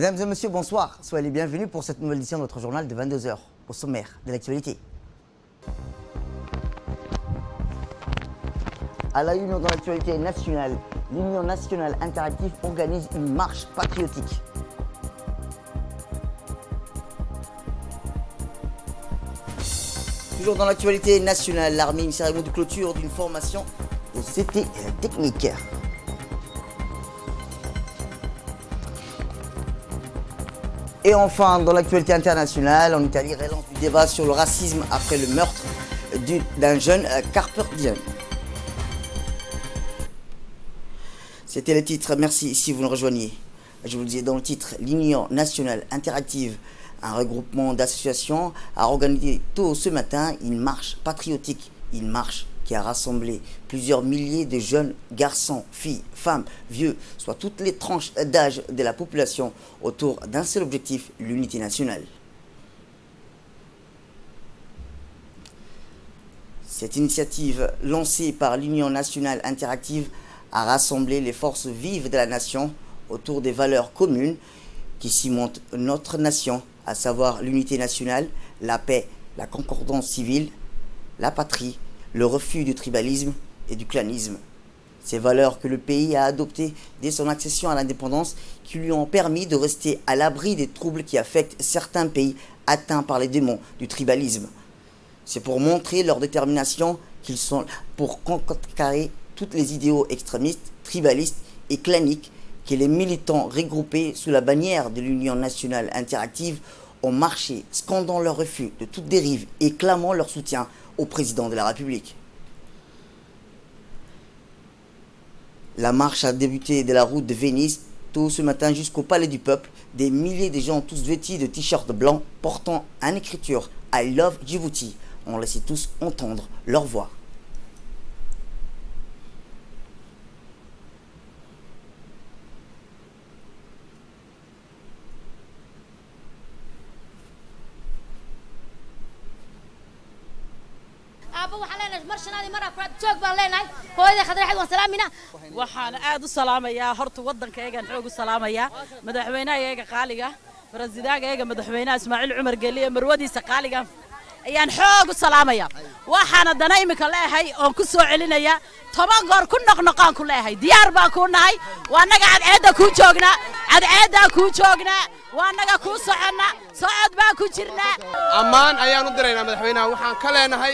Mesdames et messieurs, bonsoir. Soyez les bienvenus pour cette nouvelle édition de notre journal de 22 h. Au sommaire de l'actualité. À la une dans l'actualité nationale, l'Union nationale interactive organise une marche patriotique. Toujours dans l'actualité nationale, l'armée, une cérémonie de clôture d'une formation au CT technique. Et enfin, dans l'actualité internationale, en Italie, relance du débat sur le racisme après le meurtre d'un jeune carperdien. C'était le titre, merci si vous nous rejoignez. Je vous le disais dans le titre, l'Union nationale interactive, un regroupement d'associations, a organisé tôt ce matin une marche patriotique, une marche qui a rassemblé plusieurs milliers de jeunes garçons, filles, femmes, vieux, soit toutes les tranches d'âge de la population autour d'un seul objectif, l'unité nationale. Cette initiative lancée par l'Union nationale interactive a rassemblé les forces vives de la nation autour des valeurs communes qui cimentent notre nation, à savoir l'unité nationale, la paix, la concordance civile, la patrie, le refus du tribalisme et du clanisme. Ces valeurs que le pays a adoptées dès son accession à l'indépendance qui lui ont permis de rester à l'abri des troubles qui affectent certains pays atteints par les démons du tribalisme. C'est pour montrer leur détermination qu'ils sont là pour contrecarrer toutes les idéaux extrémistes, tribalistes et claniques que les militants regroupés sous la bannière de l'Union nationale interactive ont marché, scandant leur refus de toute dérive et clamant leur soutien au président de la République. La marche a débuté de la route de Venise tôt ce matin jusqu'au Palais du Peuple. Des milliers de gens tous vêtus de t-shirts blancs portant en écriture « I love Djibouti » ont laissé tous entendre leur voix. waxaan aad u salaamayaa horta waddankaygan xoog u salaamayaa madaxweynahayaga qaaliga barasidaagayaga madaxweynaha Ismaaciil Cumar Geliye marwadiisa qaaliga ayaan xoog u salaamayaa waxaan dana imika leeyahay oo ku soo celinaya 10 goor ku noqnoqaan ku leeyahay diyaar baan ku nahay waa naga cadceeda ku joognaa waa naga ku socod baa ku jirnaa ammaan ayaan u diraynaa madaxweynaha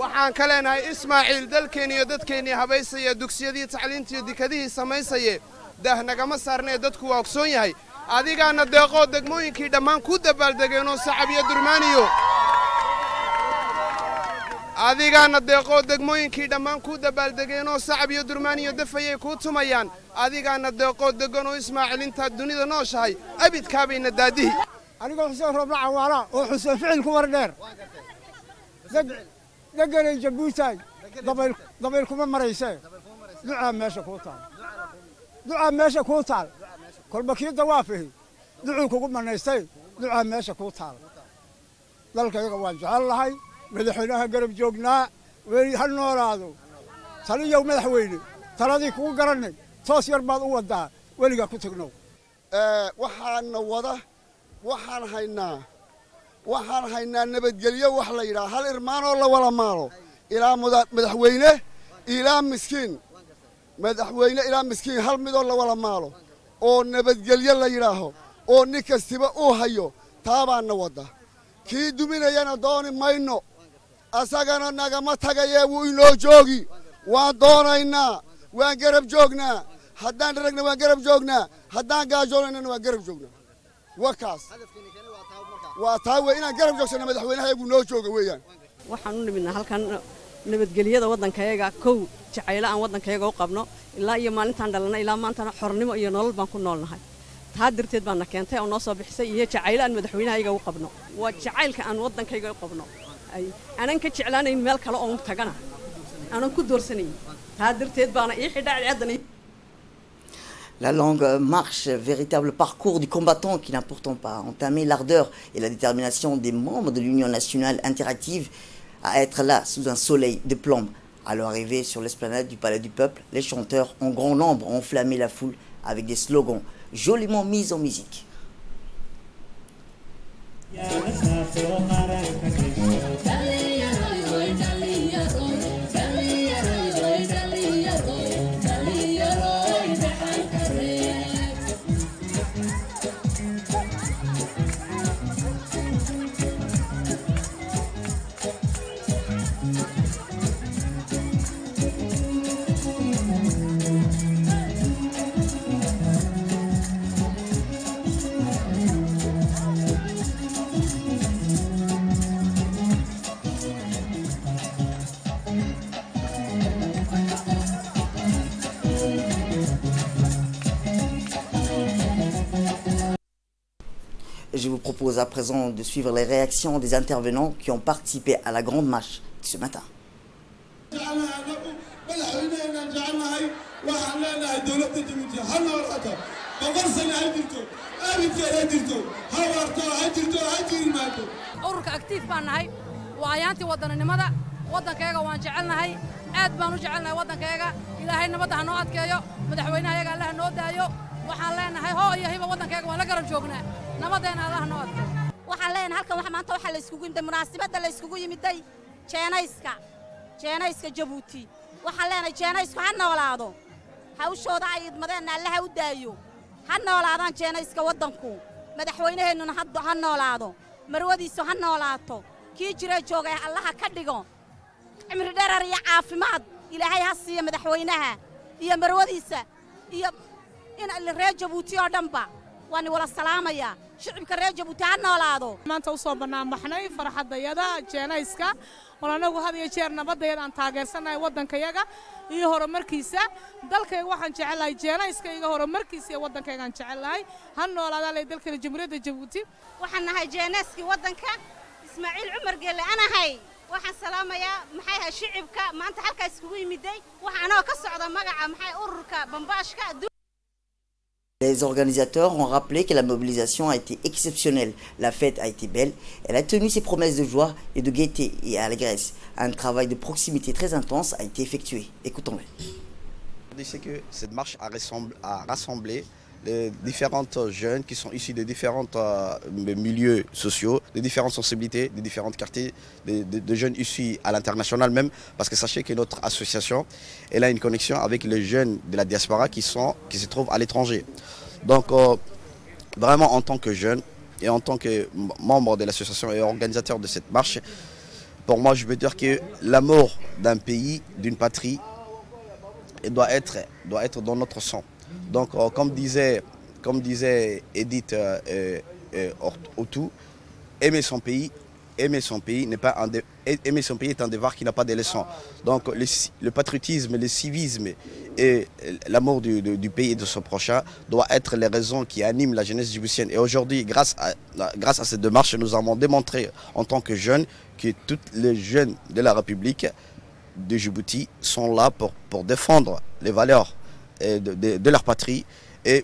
waxaan ka leenahay Ismaaciil dalkeena iyo dadkeena habaysaya dugsiyadii tacliinta iyo dikadihii sameysay dah nagama saarnay dadku waa ogsoon yahay adigaana deeqo degmooyinkii dhammaan ku dabaaldegeen oo sacab iyo durmaaniyo adigaana deeqo degmooyinkii dhammaan ku dabaaldegeen oo sacab iyo durmaaniyo dafayay ku tumayaan adigaana deeqo degan oo Ismaaciil inta dunida nooshahay abidkaabayna daadihi anigoo Xuseen Rooble Cawaala oo Xuseen ficil ku wardheer دقني جبوتاي ضبيل كم مريسة دعاء ماشى كوتال كل بكير دوافه دعوك كم مريسة دعاء ماشى كوتال ذلك يقوى جعل الله مدحينها قرب جوجنا وهالنور هذا ترى يوم مدحويني ترى ذيك وقرني توصير بعض ودا ولقى كتقنو وحان وضه وحان waxaan haynaa nabadgelyo wax la yiraahdo hal irmaan oo la wala maalo ilaa madaxweyne ilaa miskiin hal mid oo la wala maalo oo nabadgelyo la yiraahdo oo nin kastiba uu hayo taabaana wada kii duminayana dooni mayno asagana nagama tagayee wuu inoo joogi waan doonaynaa waan garab joognaa haddaan ragna waan garab joognaa haddaan gaajoonayna waan garab joognaa wakaas وتاوي إن قرب جوكسنا مدحوينها يقول نوجوك ويان. وحنون من هالكان نبتقليه ده وضن كيجا كو جعيلا عن وضن كيجا وقبنا إلا يوم أنت عندنا إلا ما أنت حرني ما ينال بنكون نالنا هاي. تهدر تدبنا كانت أو نصاب بحسي هي جعيلا عن مدحوينها يجا وقبنا وجعيل كأن وضن كيجا وقبنا. أي أنا كنت جعلان إن ملك لا أم تجنا. أنا كنت دورسني. تهدر تدبنا إيه حدا عدني. La longue marche, véritable parcours du combattant qui n'a pourtant pas entamé l'ardeur et la détermination des membres de l'Union nationale interactive à être là sous un soleil de plomb. À leur arrivée sur l'esplanade du Palais du Peuple, les chanteurs en grand nombre ont enflammé la foule avec des slogans joliment mis en musique. Je vous propose à présent de suivre les réactions des intervenants qui ont participé à la grande marche de ce matin. waxaan leenahay hooyahiba wadankayga waan la garab joognaa nabadeena Allah noo adkeeyo waxaan leenahay halkan waxa maanta waxa la iskugu yimid munaasabada la iskugu yimiday jeenayska Jabuuti waxaan leenahay jeenaysku ha noolaado hawshooda ay idmadeen Allah ha u daayo ha noolaadaan jeenayska wadanku madaxweynaheennuna ha noolaado marwadiisu ha noolaato kii jira joogay Allah ka dhigo cimri dheer iyo caafimaad ilaahay ha siiyo madaxweynaha iyo marwadiisa iyo in reer Jabuuti oo dhanba waan wala salaamaya shicibka reer Jabuuti ha noolaado maanta u soo banaanbaxnay farxadayada jeenayska walaanagu had iyo jeer nabadayada aan taageersanahay wadankayaga iyo horumarkiisa dalkayga waxaan jecelahay jeenayska iga horumarkiisa iyo wadankayga aan jecelahay ha noolaadaan dalka Jamhuuriyadda Jabuuti waxaan nahay jeenayski wadanka Ismaaciil Cumar Geele anahay waxaan salaamaya maxay shicibka maanta halka iskugu yimiday waxaan oo ka socda magaca maxay ururka bambaashka. Les organisateurs ont rappelé que la mobilisation a été exceptionnelle. La fête a été belle. Elle a tenu ses promesses de joie et de gaieté et allégresse. Un travail de proximité très intense a été effectué. Écoutons-le. C'est que cette marche a rassemblé les différentes jeunes qui sont issus de différents milieux sociaux, de différentes sensibilités, de différents quartiers, de jeunes issus à l'international même, parce que sachez que notre association elle a une connexion avec les jeunes de la diaspora qui se trouvent à l'étranger. Donc vraiment en tant que jeune et en tant que membre de l'association et organisateur de cette marche, pour moi je veux dire que l'amour d'un pays, d'une patrie, doit être dans notre sang. Donc, comme disait Edith Otou, aimer son pays est un devoir qui n'a pas de leçon. Donc, le patriotisme, le civisme et l'amour du pays et de son prochain doivent être les raisons qui animent la jeunesse djiboutienne. Et aujourd'hui, grâce à cette démarche, nous avons démontré en tant que jeunes que tous les jeunes de la République de Djibouti sont là pour défendre les valeurs de leur patrie et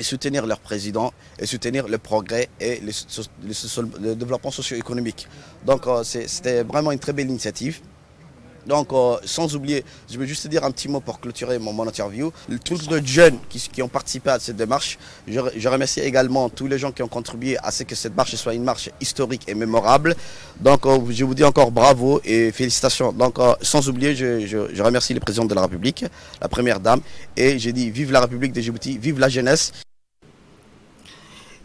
soutenir leur président et soutenir le progrès et le développement socio-économique. Donc c'était vraiment une très belle initiative. Donc sans oublier, je veux juste dire un petit mot pour clôturer mon interview. Tous les jeunes qui ont participé à cette démarche, je remercie également tous les gens qui ont contribué à ce que cette marche soit une marche historique et mémorable. Donc je vous dis encore bravo et félicitations. Donc sans oublier, je remercie le président de la République, la première dame, et je dis vive la République de Djibouti, vive la jeunesse.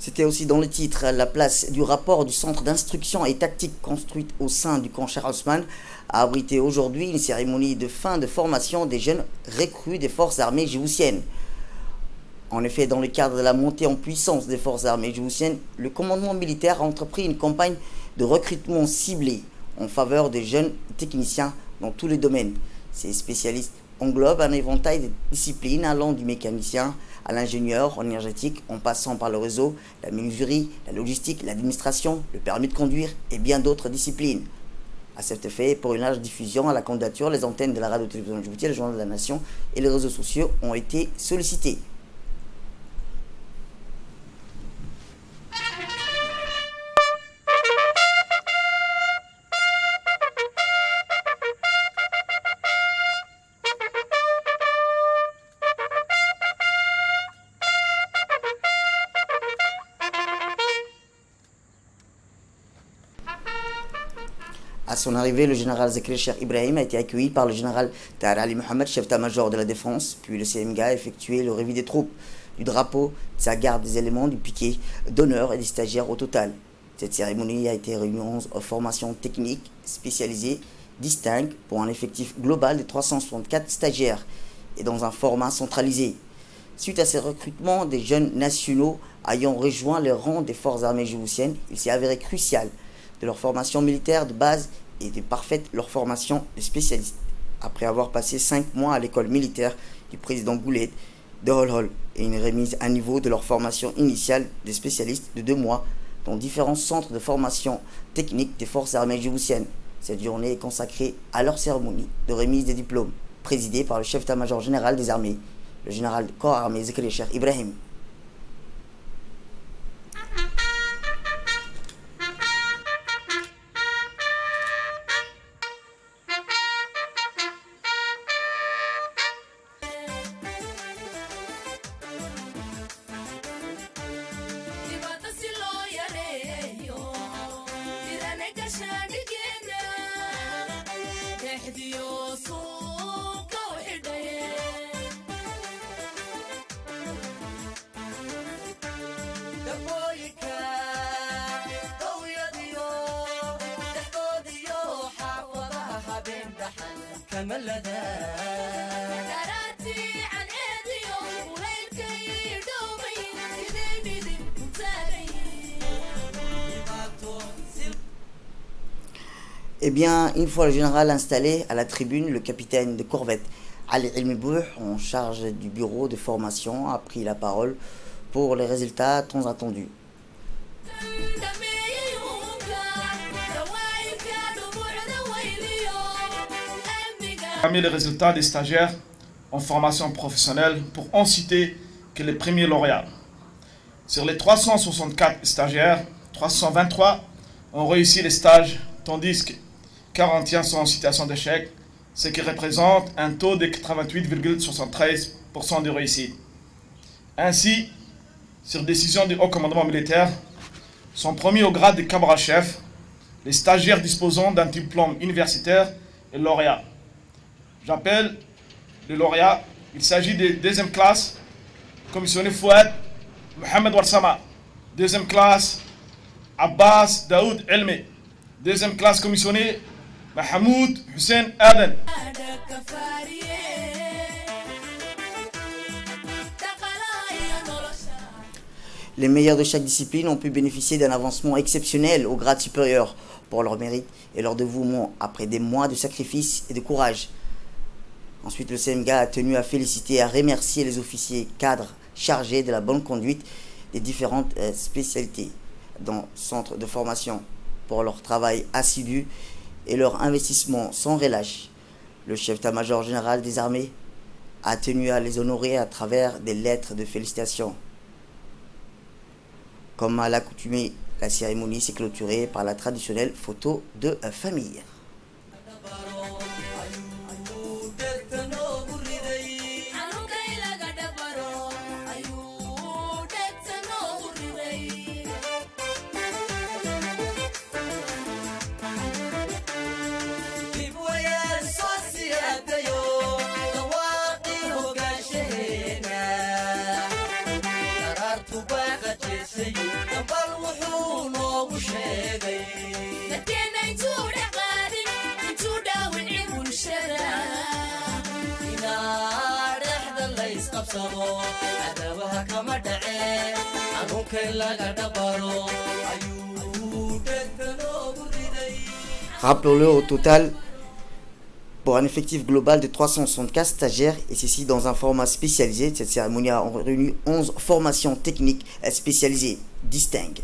C'était aussi dans le titre la place du rapport du centre d'instruction et tactique construite au sein du camp Charles Haussmann a abrité aujourd'hui une cérémonie de fin de formation des jeunes recrues des forces armées djiboutiennes. En effet, dans le cadre de la montée en puissance des forces armées djiboutiennes, le commandement militaire a entrepris une campagne de recrutement ciblé en faveur des jeunes techniciens dans tous les domaines. Ces spécialistes englobent un éventail de disciplines allant du mécanicien à l'ingénieur en énergétique, en passant par le réseau, la menuiserie, la logistique, l'administration, le permis de conduire et bien d'autres disciplines. À cet effet, pour une large diffusion à la candidature, les antennes de la radio-télévision de Djibouti, le journal de la Nation et les réseaux sociaux ont été sollicités. À son arrivée, le général Zakri Cheikh Ibrahim a été accueilli par le général Tahar Ali Mohamed, chef d'état-major de la défense, puis le CMGA a effectué le revue des troupes, du drapeau, de sa garde des éléments, du piquet d'honneur et des stagiaires au total. Cette cérémonie a été réunie 11 formations techniques spécialisées distinctes pour un effectif global de 364 stagiaires et dans un format centralisé. Suite à ces recrutements des jeunes nationaux ayant rejoint les rangs des forces armées djiboutiennes, il s'est avéré crucial de leur formation militaire de base et de parfaite leur formation de spécialistes. Après avoir passé 5 mois à l'école militaire du président Goulet de Holhol et une remise à niveau de leur formation initiale des spécialistes de 2 mois dans différents centres de formation technique des forces armées djiboutiennes. Cette journée est consacrée à leur cérémonie de remise des diplômes, présidée par le chef d'état-major général des armées, le général de corps armé Zakri Cheikh Ibrahim. Eh bien, une fois le général installé à la tribune, le capitaine de corvette Ali Ilmibouh, en charge du bureau de formation, a pris la parole pour les résultats tant attendus. Parmi les résultats des stagiaires en formation professionnelle, pour en citer que les premiers lauréats. Sur les 364 stagiaires, 323 ont réussi les stages, tandis que 41 sont en situation d'échec, ce qui représente un taux de 88,73% de réussite. Ainsi, sur décision du haut commandement militaire, sont promis au grade de caporal-chef les stagiaires disposant d'un diplôme universitaire et lauréat. J'appelle les lauréats. Il s'agit de deuxième classe, commissionné Fouad Mohamed Warsama. Deuxième classe, Abbas Daoud Elmi. Deuxième classe, commissionné Mahmoud Hussein Aden. Les meilleurs de chaque discipline ont pu bénéficier d'un avancement exceptionnel au grade supérieur pour leur mérite et leur dévouement après des mois de sacrifice et de courage. Ensuite, le CMGA a tenu à féliciter et à remercier les officiers cadres chargés de la bonne conduite des différentes spécialités dans le centre de formation pour leur travail assidu et leur investissement sans relâche. Le chef d'état-major général des armées a tenu à les honorer à travers des lettres de félicitations. Comme à l'accoutumée, la cérémonie s'est clôturée par la traditionnelle photo de famille. Rappelons-le, au total, pour un effectif global de 364 stagiaires, et ceci dans un format spécialisé, cette cérémonie a réuni 11 formations techniques spécialisées distinctes.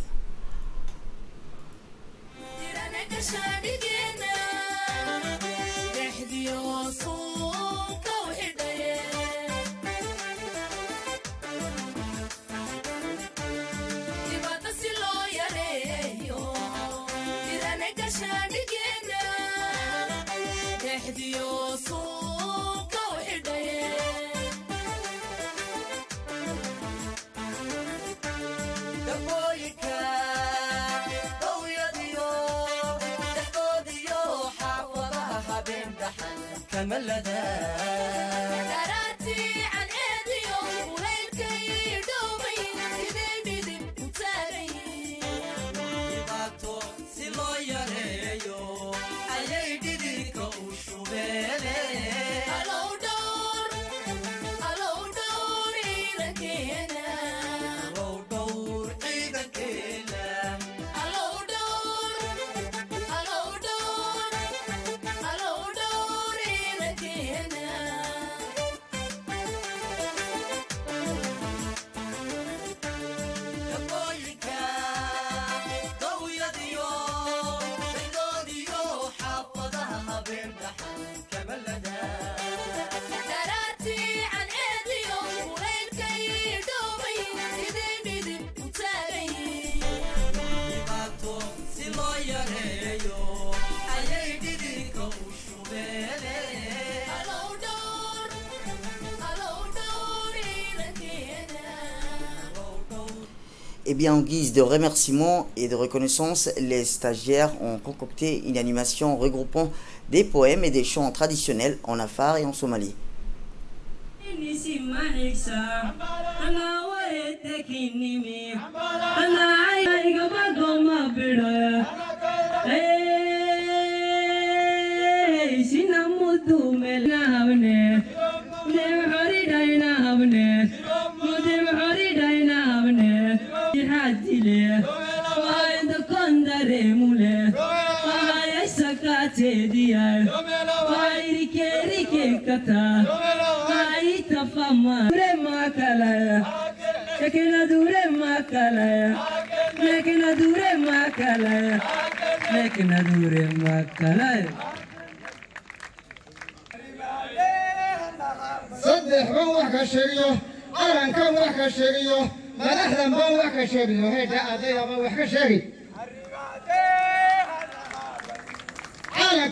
Eh bien, en guise de remerciement et de reconnaissance, les stagiaires ont concocté une animation regroupant des poèmes et des chants traditionnels en Afar et en Somalie.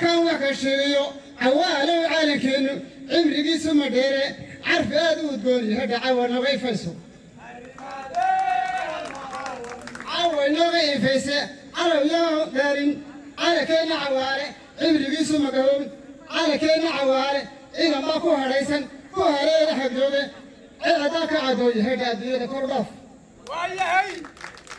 كان وكشريو عوالو عالكينو عمري سما ديري عرف ادو تقولي هذا عوالنا ويفسو عوالنا ويفسو على يوم دارين على كينا عوالي عمري سما قوم على كينا عوالي إذا ما كو هريسن كو هريل حقوقي هذاك عدوي هذا أدوية كورداف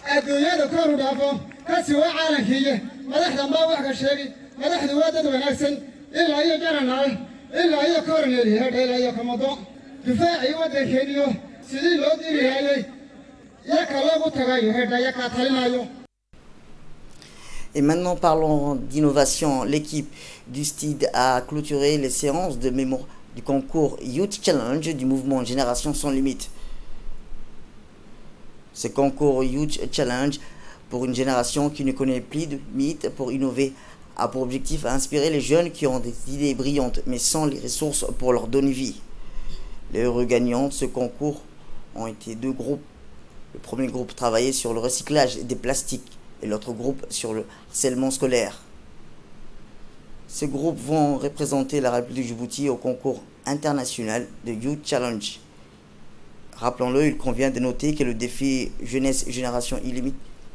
أدوية كوردافو كسوة عالكية مدحنا ما وكشري مدحنا وادد ونكسن إلا هي جرنا إلا هي كورنيري هذا إلا هي كمدو دفاعي ودكينيو سيدي لو ديري هاي يكالو تغايو هذا يكاتلنايو. Et maintenant, parlons d'innovation. L'équipe du STID a clôturé les séances de mémoire du concours Youth Challenge du mouvement Génération Sans Limite. Ce concours Youth Challenge pour une génération qui ne connaît plus de limites pour innover a pour objectif d'inspirer les jeunes qui ont des idées brillantes mais sans les ressources pour leur donner vie. Les heureux gagnants de ce concours ont été deux groupes. Le premier groupe travaillait sur le recyclage des plastiques et l'autre groupe sur le harcèlement scolaire. Ces groupes vont représenter la République du Djibouti au concours international de Youth Challenge. Rappelons-le, il convient de noter que le défi Jeunesse Génération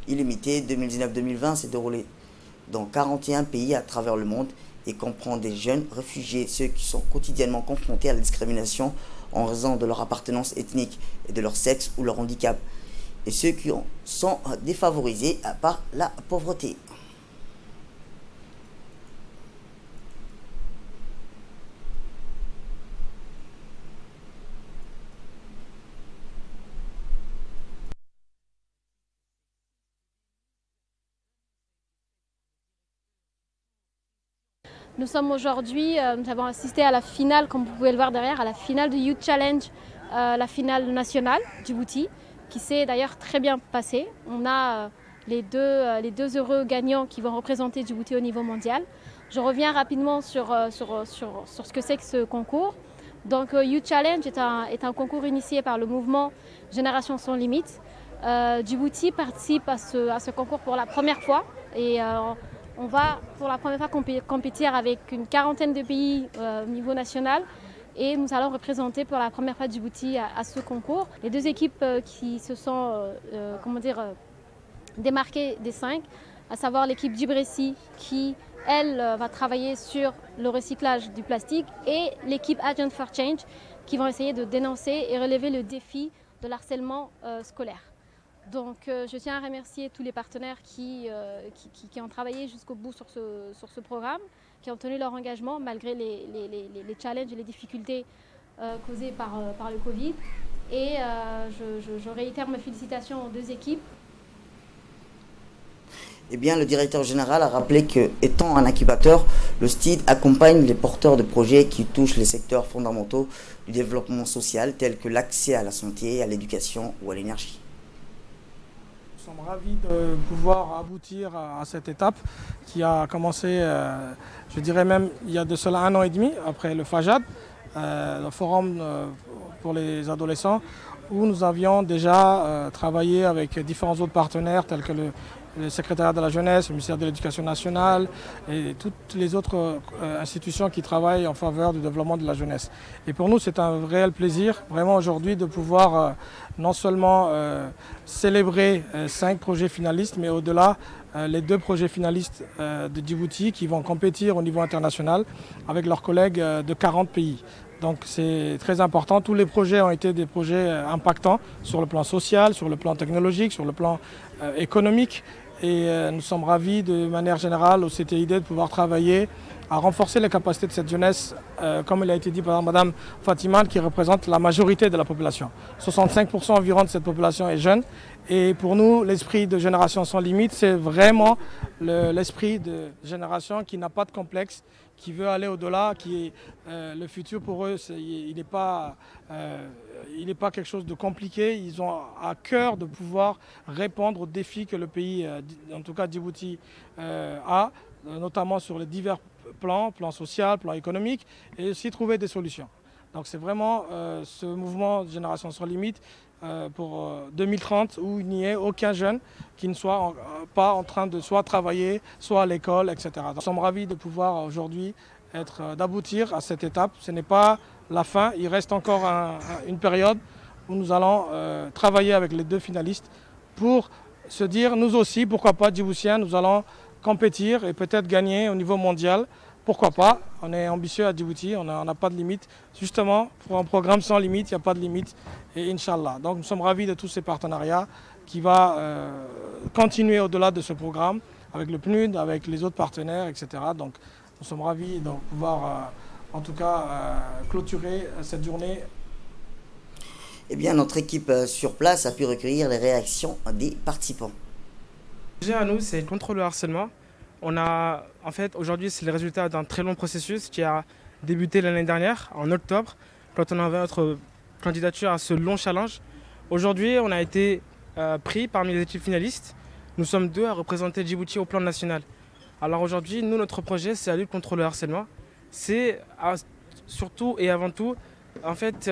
Illimitée 2019-2020 s'est déroulé dans 41 pays à travers le monde et comprend des jeunes réfugiés, ceux qui sont quotidiennement confrontés à la discrimination en raison de leur appartenance ethnique et de leur sexe ou leur handicap, et ceux qui sont défavorisés par la pauvreté. Nous sommes aujourd'hui, nous avons assisté à la finale, comme vous pouvez le voir derrière, à la finale du Youth Challenge, la finale nationale Djibouti, qui s'est d'ailleurs très bien passée. On a les deux heureux gagnants qui vont représenter Djibouti au niveau mondial. Je reviens rapidement sur ce que c'est que ce concours. Donc Youth Challenge est un concours initié par le mouvement Génération Sans Limite. Djibouti participe à ce concours pour la première fois et on va pour la première fois compétir avec une quarantaine de pays au niveau national et nous allons représenter pour la première fois Djibouti à ce concours. Les deux équipes qui se sont démarquées des 5 à savoir l'équipe Djibressi qui, elle, va travailler sur le recyclage du plastique, et l'équipe Agent for Change qui vont essayer de dénoncer et relever le défi de l'harcèlement scolaire. Donc je tiens à remercier tous les partenaires qui ont travaillé jusqu'au bout sur ce programme, qui ont tenu leur engagement malgré les challenges et les difficultés causées par le Covid. Et je réitère mes félicitations aux deux équipes. Eh bien, le directeur général a rappelé que, étant un incubateur, le STID accompagne les porteurs de projets qui touchent les secteurs fondamentaux du développement social, tels que l'accès à la santé, à l'éducation ou à l'énergie. Nous sommes ravis de pouvoir aboutir à cette étape qui a commencé, je dirais même, il y a de cela 1 an et demi, après le FAJAD, le forum pour les adolescents, où nous avions déjà travaillé avec différents autres partenaires tels que le secrétariat de la jeunesse, le ministère de l'Éducation nationale et toutes les autres institutions qui travaillent en faveur du développement de la jeunesse. Et pour nous, c'est un réel plaisir, vraiment aujourd'hui, de pouvoir non seulement célébrer 5 projets finalistes, mais au-delà, les 2 projets finalistes de Djibouti qui vont compétir au niveau international avec leurs collègues de 40 pays. Donc c'est très important. Tous les projets ont été des projets impactants sur le plan social, sur le plan technologique, sur le plan économique. Et nous sommes ravis de manière générale au CTID de pouvoir travailler à renforcer les capacités de cette jeunesse, comme il a été dit par Mme Fatima, qui représente la majorité de la population. 65% environ de cette population est jeune. Et pour nous, l'esprit de Génération Sans Limite, c'est vraiment l'esprit de génération qui n'a pas de complexe, qui veut aller au-delà, qui le futur pour eux, il n'est pas quelque chose de compliqué. Ils ont à cœur de pouvoir répondre aux défis que le pays, en tout cas Djibouti, a, notamment sur les divers plan social, plan économique, et aussi trouver des solutions. Donc c'est vraiment ce mouvement de Génération Sans Limite pour 2030 où il n'y ait aucun jeune qui ne soit pas en train de soit travailler, soit à l'école, etc. Donc, nous sommes ravis de pouvoir aujourd'hui d'aboutir à cette étape. Ce n'est pas la fin, il reste encore une période où nous allons travailler avec les 2 finalistes pour se dire, nous aussi, pourquoi pas, Djiboutiens, nous allons compétir et peut-être gagner au niveau mondial. Pourquoi pas? On est ambitieux à Djibouti, on n'a pas de limite. Justement, pour un programme sans limite, il n'y a pas de limite. Et Inch'Allah. Donc nous sommes ravis de tous ces partenariats qui vont continuer au-delà de ce programme avec le PNUD, avec les autres partenaires, etc. Donc nous sommes ravis de pouvoir en tout cas clôturer cette journée. Eh bien, notre équipe sur place a pu recueillir les réactions des participants. Le sujet à nous, c'est contre le harcèlement. On a, en fait, aujourd'hui, c'est le résultat d'un très long processus qui a débuté l'année dernière, en octobre, quand on avait notre candidature à ce long challenge. Aujourd'hui, on a été pris parmi les équipes finalistes. Nous sommes 2 à représenter Djibouti au plan national. Alors aujourd'hui, nous, notre projet, c'est la lutte contre le harcèlement. C'est surtout et avant tout, en fait,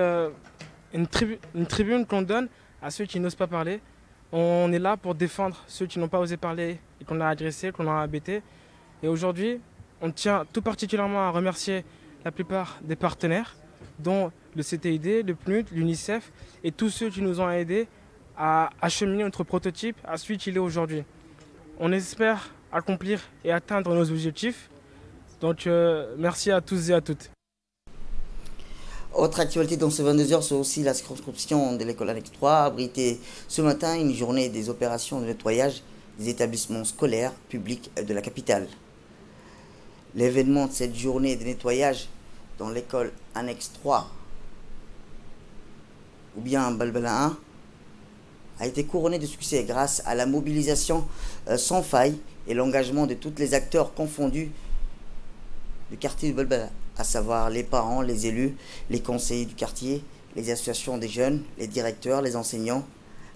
une tribune qu'on donne à ceux qui n'osent pas parler. On est là pour défendre ceux qui n'ont pas osé parler et qu'on a agressés, qu'on a embêtés. Et aujourd'hui, on tient tout particulièrement à remercier la plupart des partenaires, dont le CTID, le PNUD, l'UNICEF et tous ceux qui nous ont aidés à acheminer notre prototype à celui qu'il est aujourd'hui. On espère accomplir et atteindre nos objectifs. Donc merci à tous et à toutes. Autre actualité dans ce 22h, c'est aussi la circonscription de l'école Annexe 3 a abrité ce matin une journée des opérations de nettoyage des établissements scolaires publics de la capitale. L'événement de cette journée de nettoyage dans l'école Annexe 3 ou bien Balbala 1 a été couronné de succès grâce à la mobilisation sans faille et l'engagement de tous les acteurs confondus du quartier de Balbala, à savoir les parents, les élus, les conseillers du quartier, les associations des jeunes, les directeurs, les enseignants,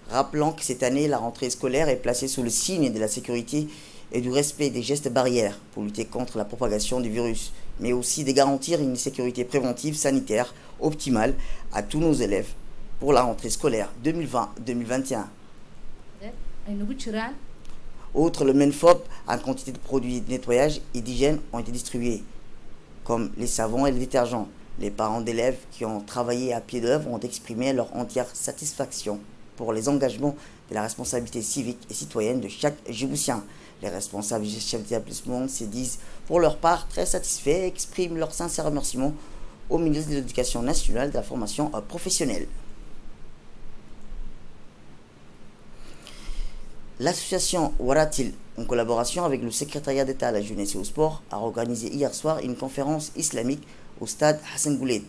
rappelant que cette année, la rentrée scolaire est placée sous le signe de la sécurité et du respect des gestes barrières pour lutter contre la propagation du virus, mais aussi de garantir une sécurité préventive sanitaire optimale à tous nos élèves pour la rentrée scolaire 2020-2021. Outre le MENFOP, une quantité de produits de nettoyage et d'hygiène ont été distribués, comme les savons et les détergents. Les parents d'élèves qui ont travaillé à pied d'œuvre ont exprimé leur entière satisfaction. pour les engagements de la responsabilité civique et citoyenne de chaque Djiboutien. Les responsables et chefs d'établissement se disent pour leur part très satisfaits et expriment leur sincère remerciement au ministre de l'Éducation nationale et de la formation professionnelle. L'association Waratil, en collaboration avec le secrétariat d'État à la jeunesse et au sport, a organisé hier soir une conférence islamique au stade Hassan Goulet.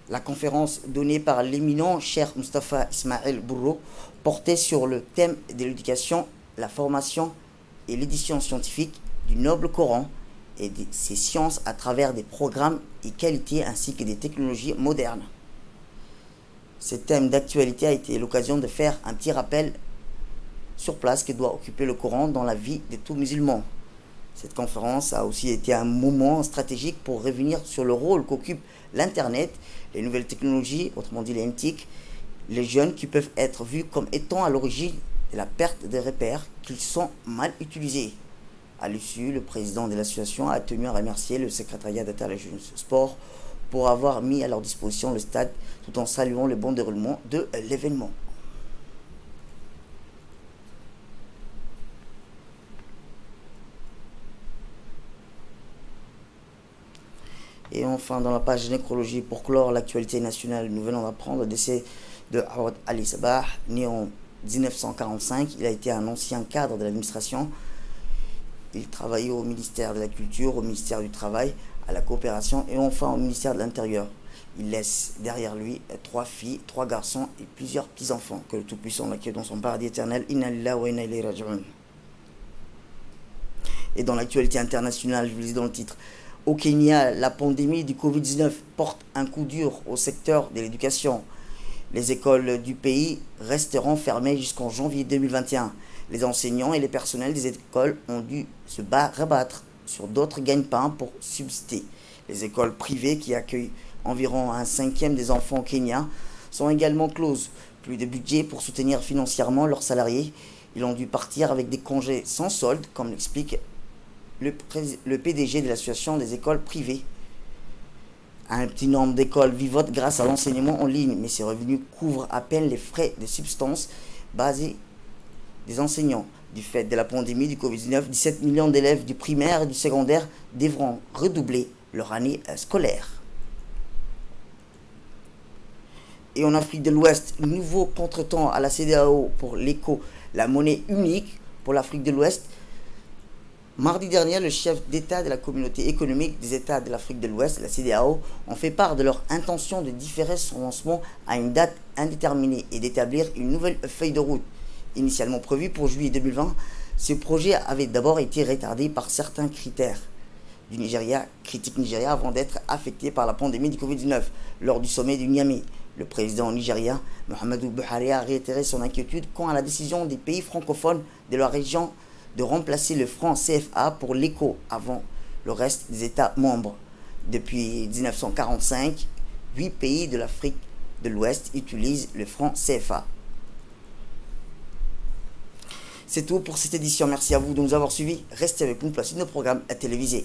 La conférence donnée par l'éminent Cheikh Mustafa Ismail Bourro portait sur le thème de l'éducation, la formation et l'édition scientifique du noble Coran et de ses sciences à travers des programmes et qualités ainsi que des technologies modernes. Ce thème d'actualité a été l'occasion de faire un petit rappel sur place que doit occuper le Coran dans la vie de tout musulman. Cette conférence a aussi été un moment stratégique pour revenir sur le rôle qu'occupe l'Internet, les nouvelles technologies, autrement dit les NTIC, les jeunes qui peuvent être vus comme étant à l'origine de la perte des repères qu'ils sont mal utilisés. À l'issue, le président de l'association a tenu à remercier le secrétariat d'État à la jeunesse et au sport pour avoir mis à leur disposition le stade tout en saluant le bon déroulement de l'événement. Et enfin, dans la page nécrologie, pour clore l'actualité nationale, nous venons d'apprendre le décès de Awad Ali Sabah, né en 1945. Il a été un ancien cadre de l'administration. Il travaillait au ministère de la Culture, au ministère du Travail, à la coopération et enfin au ministère de l'Intérieur. Il laisse derrière lui 3 filles, 3 garçons et plusieurs petits-enfants. Que le Tout-Puissant l'accueille dans son paradis éternel. Inna lillahi wa inna ilayhi raji'un. Et dans l'actualité internationale, je vous le dis dans le titre, au Kenya, la pandémie du Covid-19 porte un coup dur au secteur de l'éducation. Les écoles du pays resteront fermées jusqu'en janvier 2021. Les enseignants et les personnels des écoles ont dû se rabattre sur d'autres gagne-pains pour subsister. Les écoles privées qui accueillent environ un 5e des enfants au Kenya sont également closes. Plus de budget pour soutenir financièrement leurs salariés. Ils ont dû partir avec des congés sans solde, comme l'explique le PDG de l'association des écoles privées. Un petit nombre d'écoles vivotent grâce à l'enseignement en ligne, mais ces revenus couvrent à peine les frais de subsistance basés des enseignants. Du fait de la pandémie du Covid-19, 17 millions d'élèves du primaire et du secondaire devront redoubler leur année scolaire. Et en Afrique de l'Ouest, nouveau contretemps à la CEDEAO pour l'ECO, la monnaie unique pour l'Afrique de l'Ouest. Mardi dernier, le chef d'État de la communauté économique des États de l'Afrique de l'Ouest, la CEDEAO, ont fait part de leur intention de différer son lancement à une date indéterminée et d'établir une nouvelle feuille de route. Initialement prévu pour juillet 2020, ce projet avait d'abord été retardé par certains critères du Nigeria, critique Nigeria, avant d'être affecté par la pandémie du Covid-19 lors du sommet du Niamey. Le président nigérien, Muhammadu Buhari, a réitéré son inquiétude quant à la décision des pays francophones de la région de remplacer le franc CFA pour l'ECO avant le reste des États membres. Depuis 1945, 8 pays de l'Afrique de l'Ouest utilisent le franc CFA. C'est tout pour cette édition. Merci à vous de nous avoir suivis. Restez avec nous pour la suite de nos programmes télévisés.